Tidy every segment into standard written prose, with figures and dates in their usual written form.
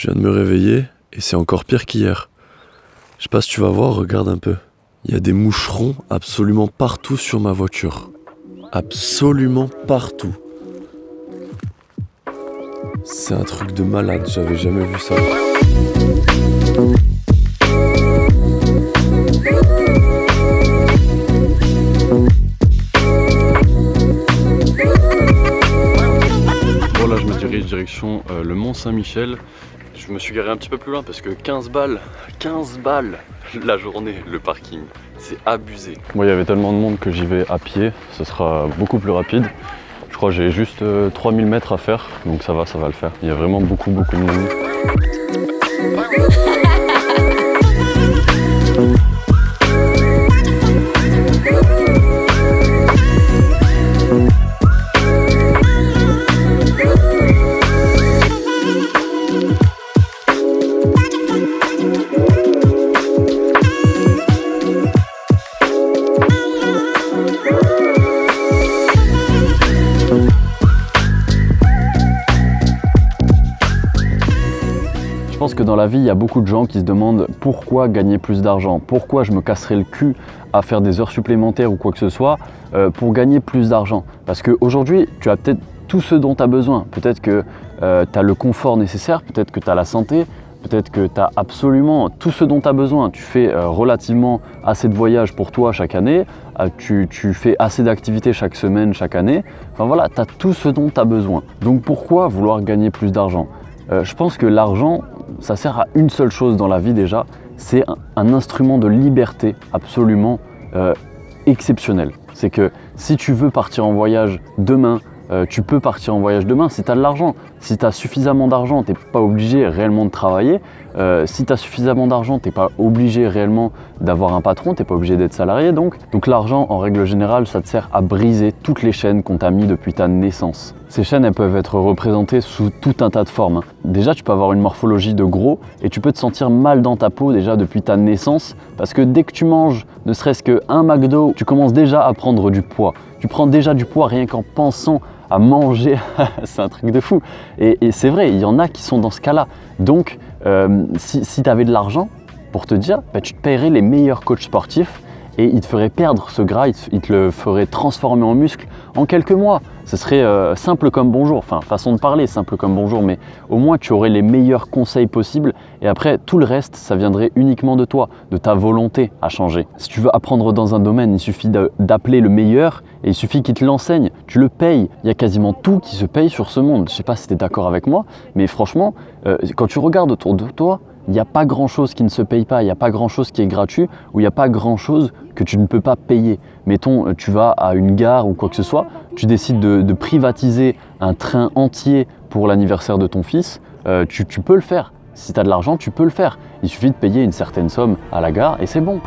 Je viens de me réveiller et c'est encore pire qu'hier. Je sais pas si tu vas voir, regarde un peu. Il y a des moucherons absolument partout sur ma voiture. Absolument partout. C'est un truc de malade, j'avais jamais vu ça. Bon là je me dirige direction le Mont Saint-Michel. Je me suis garé un petit peu plus loin parce que 15 balles la journée le parking, c'est abusé. Moi il y avait tellement de monde que j'y vais à pied, ce sera beaucoup plus rapide. Je crois que j'ai juste 3000 mètres à faire, donc ça va le faire. Il y a vraiment beaucoup de monde. Je pense que dans la vie, il y a beaucoup de gens qui se demandent pourquoi gagner plus d'argent, pourquoi je me casserais le cul à faire des heures supplémentaires ou quoi que ce soit pour gagner plus d'argent. Parce qu'aujourd'hui, tu as peut-être tout ce dont tu as besoin. Peut-être que tu as le confort nécessaire, peut-être que tu as la santé, peut-être que tu as absolument tout ce dont tu as besoin. Tu fais relativement assez de voyages pour toi chaque année, tu fais assez d'activités chaque semaine, chaque année. Enfin voilà, tu as tout ce dont tu as besoin. Donc pourquoi vouloir gagner plus d'argent ? Je pense que l'argent, ça sert à une seule chose dans la vie déjà, c'est un instrument de liberté absolument exceptionnel. C'est que si tu veux partir en voyage demain, tu peux partir en voyage demain si tu as de l'argent. Si tu as suffisamment d'argent, tu n'es pas obligé réellement de travailler. Si tu as suffisamment d'argent, tu n'es pas obligé réellement d'avoir un patron, tu n'es pas obligé d'être salarié. Donc l'argent, en règle générale, ça te sert à briser toutes les chaînes qu'on t'a mis depuis ta naissance. Ces chaînes, elles peuvent être représentées sous tout un tas de formes. Déjà, tu peux avoir une morphologie de gros et tu peux te sentir mal dans ta peau déjà depuis ta naissance parce que dès que tu manges ne serait-ce qu'un McDo, tu commences déjà à prendre du poids. Tu prends déjà du poids rien qu'en pensant à manger, c'est un truc de fou. Et c'est vrai, il y en a qui sont dans ce cas-là. Donc, si tu avais de l'argent, pour te dire, tu te paierais les meilleurs coachs sportifs et ils te feraient perdre ce gras, ils te le feraient transformer en muscle en quelques mois. Ce serait simple comme bonjour, enfin façon de parler, simple comme bonjour, mais au moins tu aurais les meilleurs conseils possibles et après tout le reste, ça viendrait uniquement de toi, de ta volonté à changer. Si tu veux apprendre dans un domaine, il suffit d'appeler le meilleur et il suffit qu'il te l'enseigne, tu le payes. Il y a quasiment tout qui se paye sur ce monde. Je sais pas si tu es d'accord avec moi, mais franchement, quand tu regardes autour de toi, il n'y a pas grand-chose qui ne se paye pas, il n'y a pas grand-chose qui est gratuit ou il n'y a pas grand-chose que tu ne peux pas payer. Mettons, tu vas à une gare ou quoi que ce soit, tu décides de privatiser un train entier pour l'anniversaire de ton fils, tu peux le faire. Si tu as de l'argent, tu peux le faire. Il suffit de payer une certaine somme à la gare et c'est bon.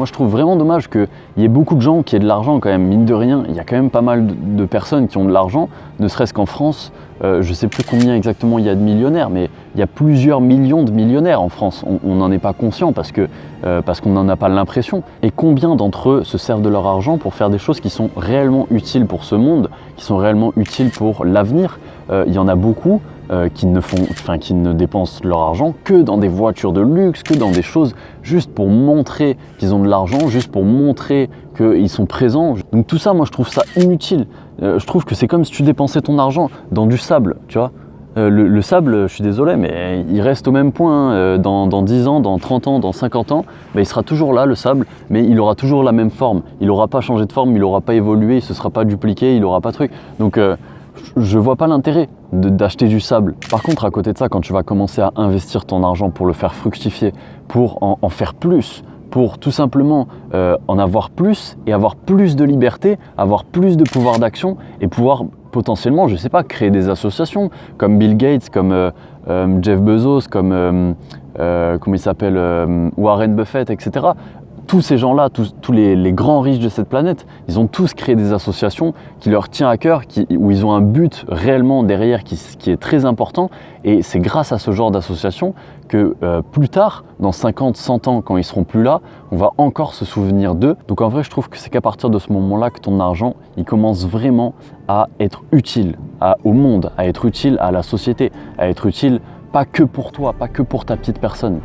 moi je trouve vraiment dommage qu'il y ait beaucoup de gens qui aient de l'argent quand même, mine de rien. Il y a quand même pas mal de personnes qui ont de l'argent, ne serait-ce qu'en France. Je ne sais plus combien exactement il y a de millionnaires, mais il y a plusieurs millions de millionnaires en France. On n'en est pas conscient parce qu'on n'en a pas l'impression. Et combien d'entre eux se servent de leur argent pour faire des choses qui sont réellement utiles pour ce monde, qui sont réellement utiles pour l'avenir? Il y en a beaucoup qui ne dépensent leur argent que dans des voitures de luxe, que dans des choses juste pour montrer qu'ils ont de l'argent, juste pour montrer qu'ils sont présents. Donc tout ça, moi je trouve ça inutile. Je trouve que c'est comme si tu dépensais ton argent dans du sable, tu vois. Le sable, je suis désolé, mais il reste au même point dans 10 ans, dans 30 ans, dans 50 ans. Il sera toujours là, le sable, mais il aura toujours la même forme. Il n'aura pas changé de forme, il n'aura pas évolué, il ne se sera pas dupliqué, il n'aura pas de truc. Donc je vois pas l'intérêt d'acheter du sable. Par contre, à côté de ça, quand tu vas commencer à investir ton argent pour le faire fructifier, pour en faire plus, pour tout simplement en avoir plus et avoir plus de liberté, avoir plus de pouvoir d'action et pouvoir potentiellement, je sais pas, créer des associations comme Bill Gates, comme Jeff Bezos, comme comment il s'appelle, Warren Buffett, etc. Tous ces gens-là, tous les grands riches de cette planète, ils ont tous créé des associations qui leur tiennent à cœur, où ils ont un but réellement derrière qui est très important. Et c'est grâce à ce genre d'association que plus tard, dans 50, 100 ans, quand ils seront plus là, on va encore se souvenir d'eux. Donc en vrai, je trouve que c'est qu'à partir de ce moment-là que ton argent, il commence vraiment à être utile au monde, à être utile à la société, à être utile pas que pour toi, pas que pour ta petite personne.